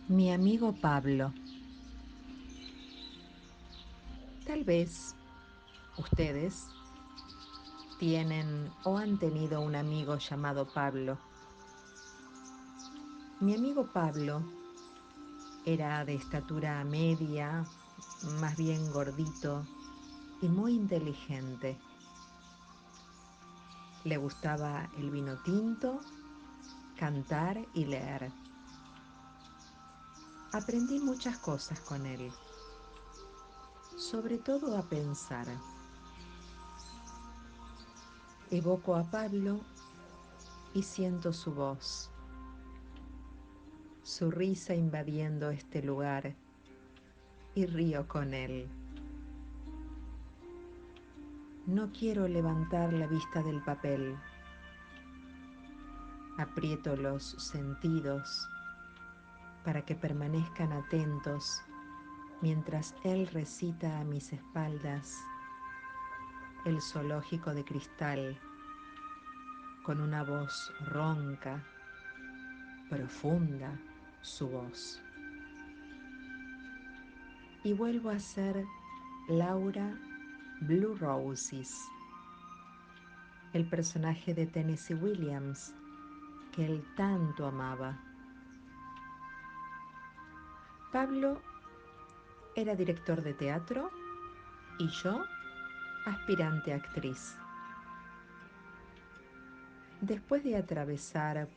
Mi amigo Pablo. Tal vez ustedes tienen o han tenido un amigo llamado Pablo. Mi amigo Pablo era de estatura media, más bien gordito y muy inteligente. Le gustaba el vino tinto, cantar y leer. Aprendí muchas cosas con él, sobre todo a pensar. Evoco a Pablo y siento su voz, su risa invadiendo este lugar y río con él. No quiero levantar la vista del papel. Aprieto los sentidos para que permanezcan atentos mientras él recita a mis espaldas el zoológico de cristal con una voz ronca, profunda su voz. Y vuelvo a ser Laura Blue Roses, el personaje de Tennessee Williams que él tanto amaba. Pablo era director de teatro y yo aspirante actriz. Después de atravesar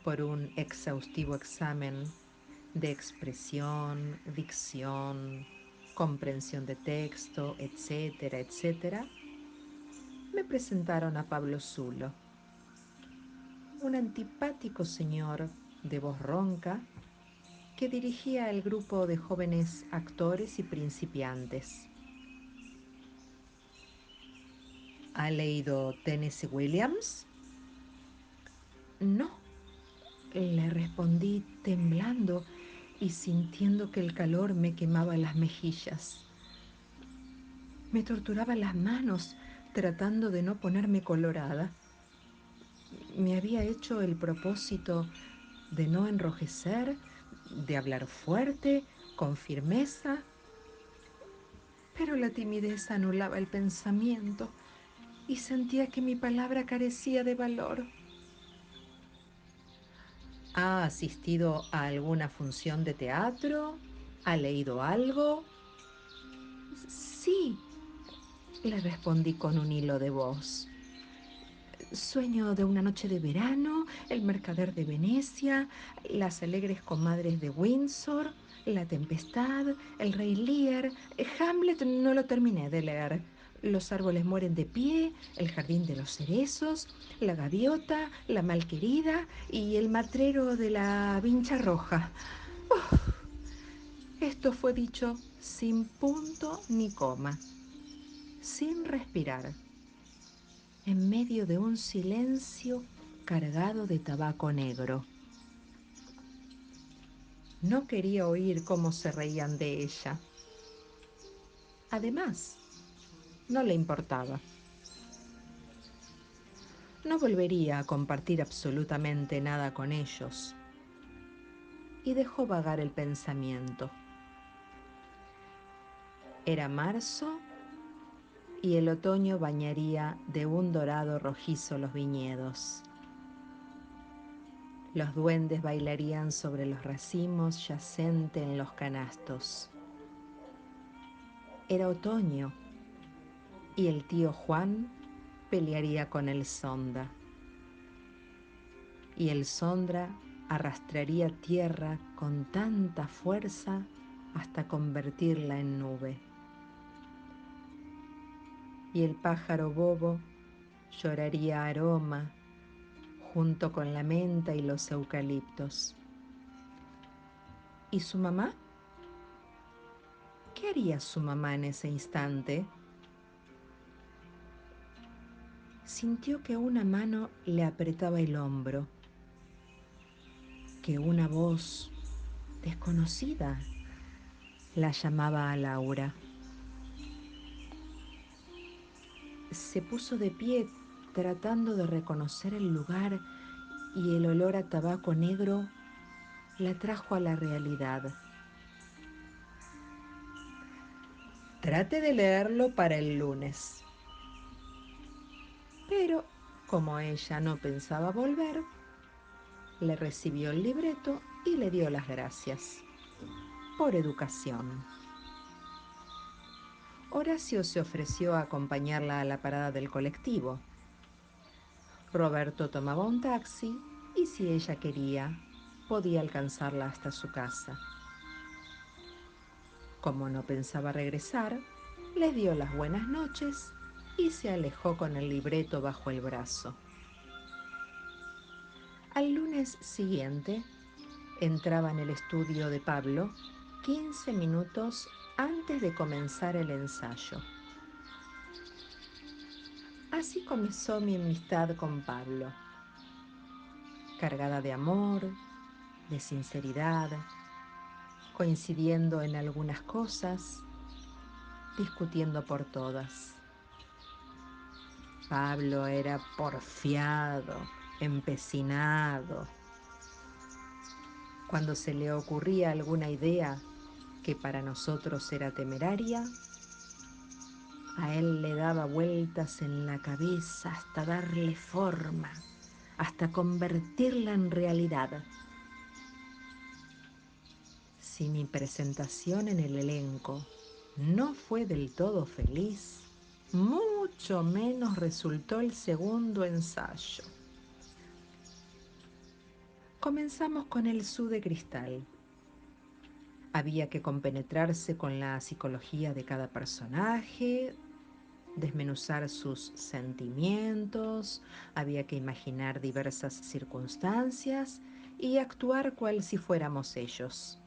por un exhaustivo examen de expresión, dicción, comprensión de texto, etcétera, etcétera, me presentaron a Pablo Zulo, un antipático señor de voz ronca que dirigía el grupo de jóvenes actores y principiantes. ¿Ha leído Tennessee Williams? No, le respondí temblando y sintiendo que el calor me quemaba las mejillas. Me torturaba las manos tratando de no ponerme colorada. Me había hecho el propósito de no enrojecer, de hablar fuerte, con firmeza, pero la timidez anulaba el pensamiento y sentía que mi palabra carecía de valor. ¿Ha asistido a alguna función de teatro? ¿Ha leído algo? Sí, le respondí con un hilo de voz. Sueño de una noche de verano, El mercader de Venecia, Las alegres comadres de Windsor, La tempestad, El rey Lear. Hamlet no lo terminé de leer. Los árboles mueren de pie, El jardín de los cerezos, La gaviota, La malquerida y El matrero de la vincha roja. Esto fue dicho sin punto ni coma, sin respirar, en medio de un silencio cargado de tabaco negro. No quería oír cómo se reían de ella. Además, no le importaba. No volvería a compartir absolutamente nada con ellos. Y dejó vagar el pensamiento. Era marzo y el otoño bañaría de un dorado rojizo los viñedos. Los duendes bailarían sobre los racimos yacente en los canastos. Era otoño y el tío Juan pelearía con el sonda. Y el sondra arrastraría tierra con tanta fuerza hasta convertirla en nube. Y el pájaro bobo lloraría aroma junto con la menta y los eucaliptos. ¿Y su mamá? ¿Qué haría su mamá en ese instante? Sintió que una mano le apretaba el hombro, que una voz desconocida la llamaba a Laura. Se puso de pie tratando de reconocer el lugar y el olor a tabaco negro la trajo a la realidad. Trate de leerlo para el lunes. Pero, como ella no pensaba volver, le recibió el libreto y le dio las gracias por educación. Horacio se ofreció a acompañarla a la parada del colectivo. Roberto tomaba un taxi y si ella quería, podía alcanzarla hasta su casa. Como no pensaba regresar, les dio las buenas noches y se alejó con el libreto bajo el brazo. Al lunes siguiente, entraba en el estudio de Pablo 15 minutos antes de comenzar el ensayo. Así comenzó mi amistad con Pablo, cargada de amor, de sinceridad, coincidiendo en algunas cosas, discutiendo por todas. Pablo era porfiado, empecinado. Cuando se le ocurría alguna idea que para nosotros era temeraria, a él le daba vueltas en la cabeza hasta darle forma, hasta convertirla en realidad. Si mi presentación en el elenco no fue del todo feliz, mucho menos resultó el segundo ensayo. Comenzamos con el Su de Cristal. Había que compenetrarse con la psicología de cada personaje, desmenuzar sus sentimientos, había que imaginar diversas circunstancias y actuar cual si fuéramos ellos.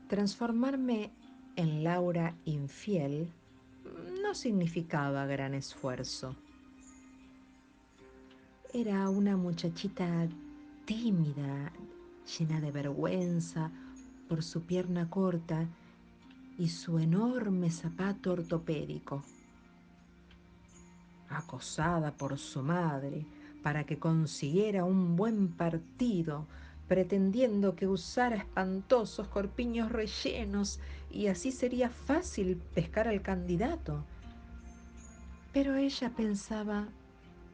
Transformarme en Laura infiel no significaba gran esfuerzo. Era una muchachita tímida, llena de vergüenza por su pierna corta y su enorme zapato ortopédico, acosada por su madre para que consiguiera un buen partido, pretendiendo que usara espantosos corpiños rellenos y así sería fácil pescar al candidato. Pero ella pensaba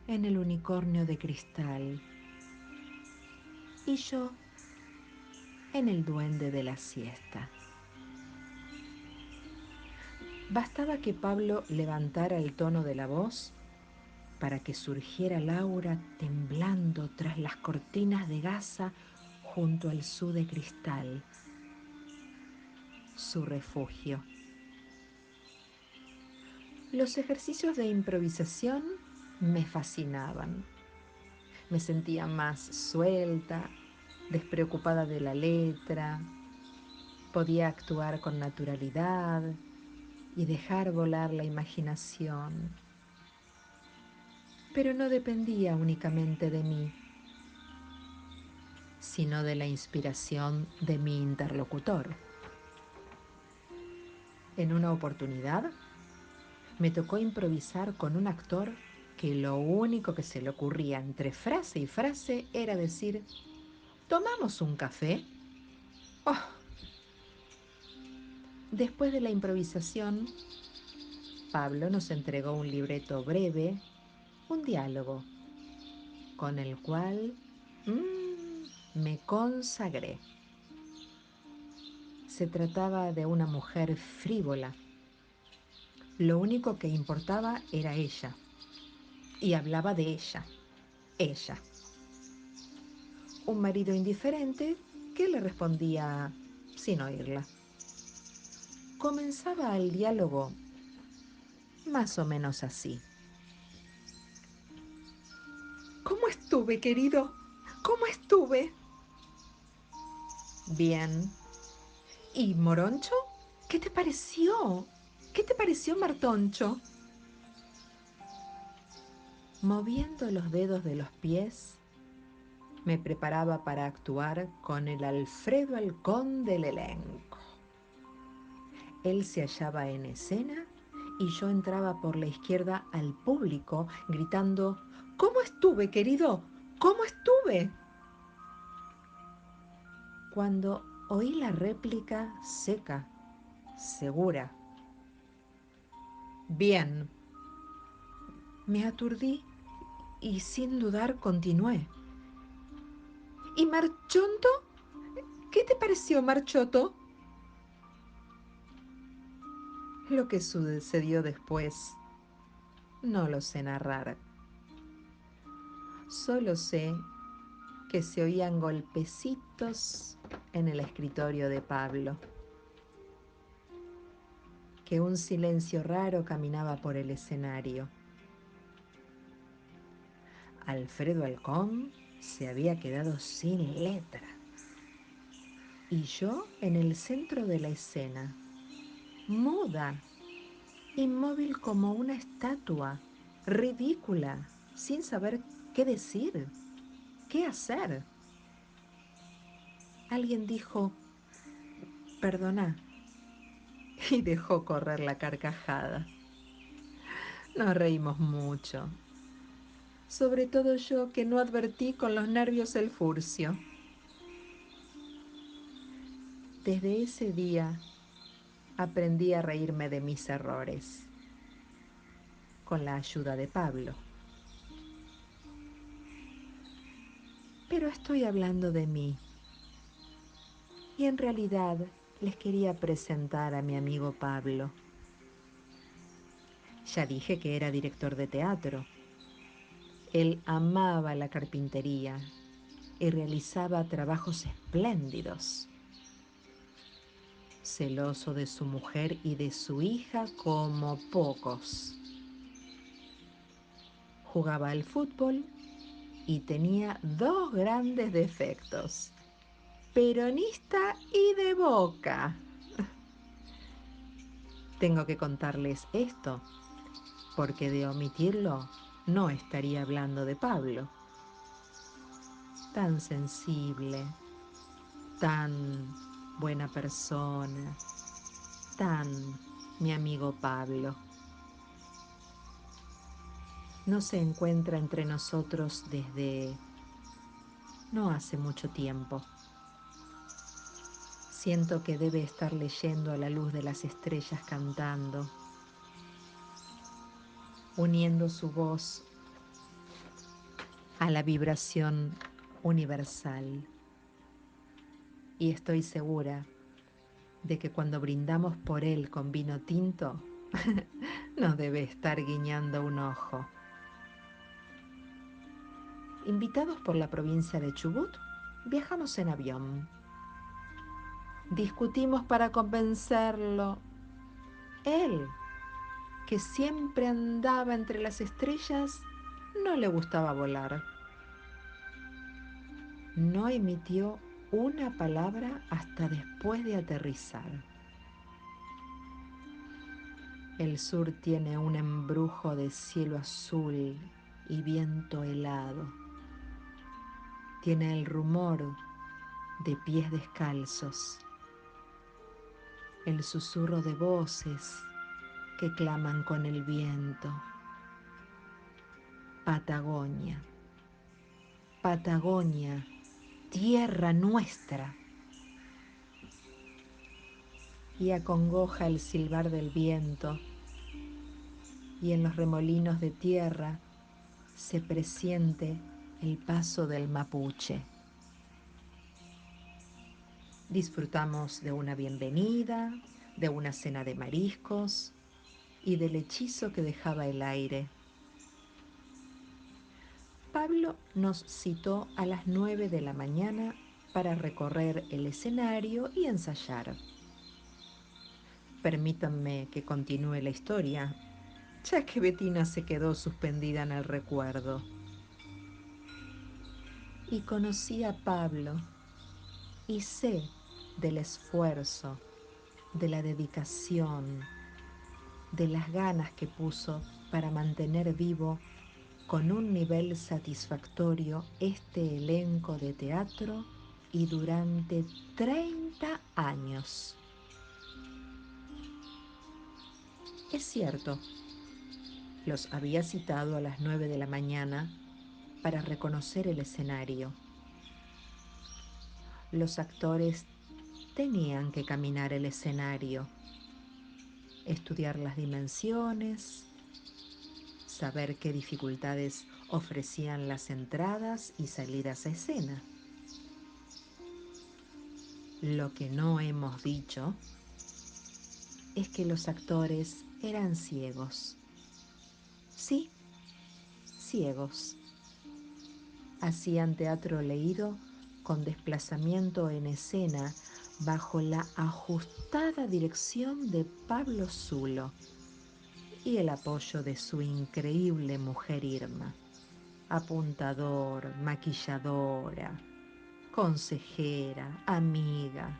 en el unicornio de cristal y yo en el duende de la siesta. Bastaba que Pablo levantara el tono de la voz para que surgiera Laura temblando tras las cortinas de gasa junto al Su de cristal, su refugio. Los ejercicios de improvisación me fascinaban. Me sentía más suelta, despreocupada de la letra, podía actuar con naturalidad y dejar volar la imaginación. Pero no dependía únicamente de mí, sino de la inspiración de mi interlocutor. En una oportunidad, me tocó improvisar con un actor que lo único que se le ocurría entre frase y frase era decir, ¿tomamos un café? Oh. Después de la improvisación, Pablo nos entregó un libreto breve, un diálogo, con el cual me consagré. Se trataba de una mujer frívola. Lo único que importaba era ella. Y hablaba de ella. Ella. Un marido indiferente que le respondía sin oírla. Comenzaba el diálogo más o menos así. ¿Cómo estuve, querido? ¿Cómo estuve? Bien. ¿Y Moroncho? ¿Qué te pareció? ¿Qué te pareció, Martoncho? Moviendo los dedos de los pies, me preparaba para actuar con el Alfredo Halcón del elenco. Él se hallaba en escena y yo entraba por la izquierda al público gritando, ¿cómo estuve, querido? ¿Cómo estuve? cuando oí la réplica seca, segura. Bien. Me aturdí y sin dudar continué. ¿Y Marchonto? ¿Qué te pareció, Marchoto? Lo que sucedió después no lo sé narrar. Solo sé que se oían golpecitos en el escritorio de Pablo, que un silencio raro caminaba por el escenario. Alfredo Halcón se había quedado sin letra y yo en el centro de la escena, muda, inmóvil como una estatua, ridícula, sin saber qué decir, qué hacer. Alguien dijo, perdona, y dejó correr la carcajada. Nos reímos mucho, sobre todo yo que no advertí con los nervios el furcio. Desde ese día aprendí a reírme de mis errores, con la ayuda de Pablo. Pero estoy hablando de mí, y en realidad les quería presentar a mi amigo Pablo. Ya dije que era director de teatro. Él amaba la carpintería y realizaba trabajos espléndidos. Celoso de su mujer y de su hija como pocos. Jugaba al fútbol y tenía dos grandes defectos: peronista y de Boca. Tengo que contarles esto, porque de omitirlo no estaría hablando de Pablo. Tan sensible, tan buena persona, tan mi amigo Pablo. No se encuentra entre nosotros desde no hace mucho tiempo. Siento que debe estar leyendo a la luz de las estrellas cantando, uniendo su voz a la vibración universal. Y estoy segura de que cuando brindamos por él con vino tinto, nos debe estar guiñando un ojo. Invitados por la provincia de Chubut, viajamos en avión. Discutimos para convencerlo. Él, que siempre andaba entre las estrellas, no le gustaba volar. No emitió una palabra hasta después de aterrizar. El sur tiene un embrujo de cielo azul y viento helado. Tiene el rumor de pies descalzos, el susurro de voces que claman con el viento. Patagonia, Patagonia, tierra nuestra. Y acongoja el silbar del viento, y en los remolinos de tierra se presiente el paso del mapuche. Disfrutamos de una bienvenida, de una cena de mariscos y del hechizo que dejaba el aire. Pablo nos citó a las 9 de la mañana para recorrer el escenario y ensayar. Permítanme que continúe la historia, ya que Betina se quedó suspendida en el recuerdo. Y conocí a Pablo y sé del esfuerzo, de la dedicación, de las ganas que puso para mantener vivo con un nivel satisfactorio este elenco de teatro y durante 30 años. Es cierto, los había citado a las 9 de la mañana para reconocer el escenario. Los actores tenían que caminar el escenario, estudiar las dimensiones, saber qué dificultades ofrecían las entradas y salidas a escena. Lo que no hemos dicho es que los actores eran ciegos. Sí, ciegos. Hacían teatro leído con desplazamiento en escena bajo la ajustada dirección de Pablo Zulo y el apoyo de su increíble mujer Irma, apuntador, maquilladora, consejera, amiga.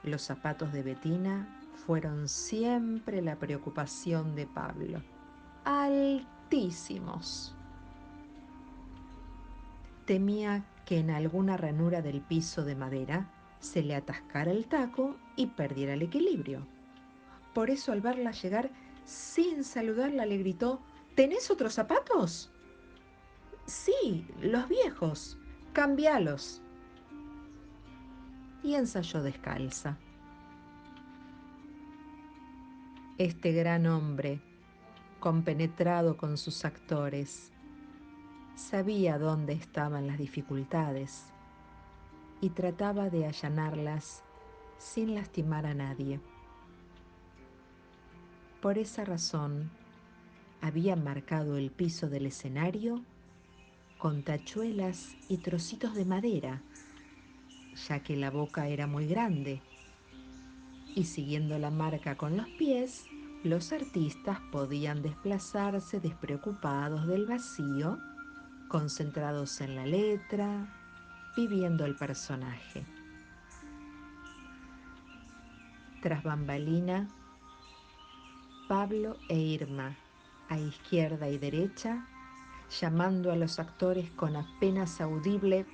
Los zapatos de Bettina fueron siempre la preocupación de Pablo. Altísimos. Temía que en alguna ranura del piso de madera se le atascara el taco y perdiera el equilibrio. Por eso al verla llegar, sin saludarla, le gritó: ¿Tenés otros zapatos? Sí, los viejos. Cambialos. Y ensayó descalza. Este gran hombre, compenetrado con sus actores, sabía dónde estaban las dificultades y trataba de allanarlas sin lastimar a nadie. Por esa razón, había marcado el piso del escenario con tachuelas y trocitos de madera, ya que la boca era muy grande, y siguiendo la marca con los pies, los artistas podían desplazarse despreocupados del vacío, concentrados en la letra, viviendo el personaje. Tras bambalina, Pablo e Irma, a izquierda y derecha, llamando a los actores con apenas audible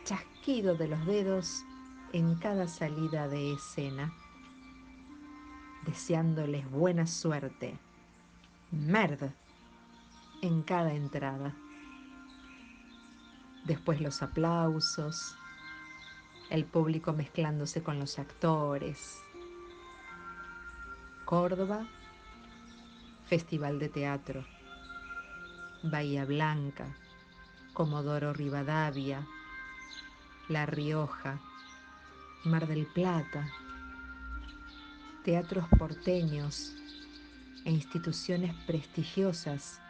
chasquido de los dedos en cada salida de escena, deseándoles buena suerte, merd, en cada entrada. Después los aplausos, el público mezclándose con los actores. Córdoba, Festival de Teatro. Bahía Blanca, Comodoro Rivadavia, La Rioja, Mar del Plata, teatros porteños e instituciones prestigiosas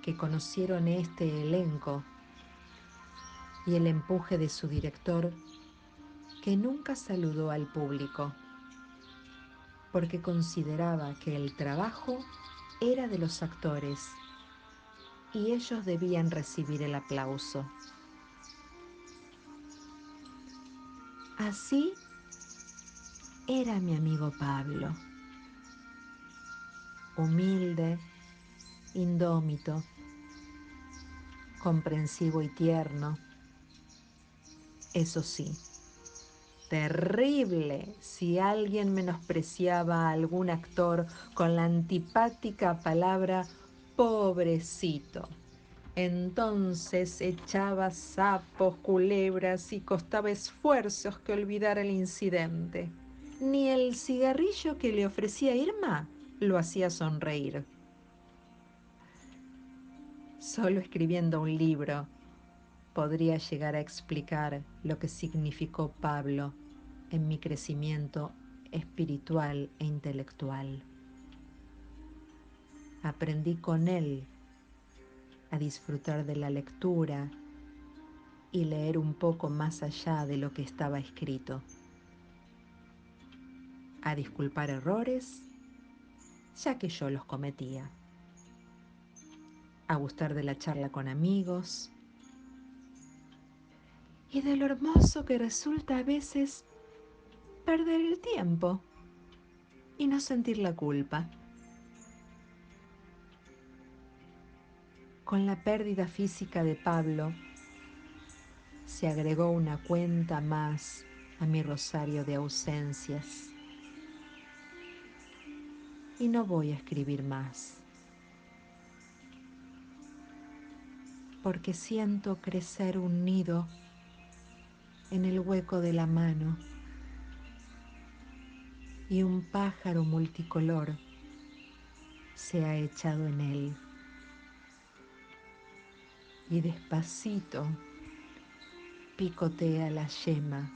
que conocieron este elenco y el empuje de su director, que nunca saludó al público, porque consideraba que el trabajo era de los actores y ellos debían recibir el aplauso. Así era mi amigo Pablo, humilde, indómito, comprensivo y tierno. Eso sí, terrible si alguien menospreciaba a algún actor con la antipática palabra pobrecito. Entonces echaba sapos, culebras y costaba esfuerzos que olvidara el incidente. Ni el cigarrillo que le ofrecía Irma lo hacía sonreír. Solo escribiendo un libro podría llegar a explicar lo que significó Pablo en mi crecimiento espiritual e intelectual. Aprendí con él a disfrutar de la lectura y leer un poco más allá de lo que estaba escrito, a disculpar errores, ya que yo los cometía, a gustar de la charla con amigos y de lo hermoso que resulta a veces perder el tiempo y no sentir la culpa. Con la pérdida física de Pablo, se agregó una cuenta más a mi rosario de ausencias. Y no voy a escribir más, porque siento crecer un nido en el hueco de la mano y un pájaro multicolor se ha echado en él. Y despacito picotea la yema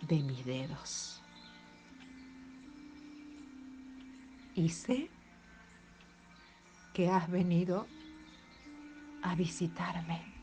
de mis dedos. Y sé que has venido a visitarme.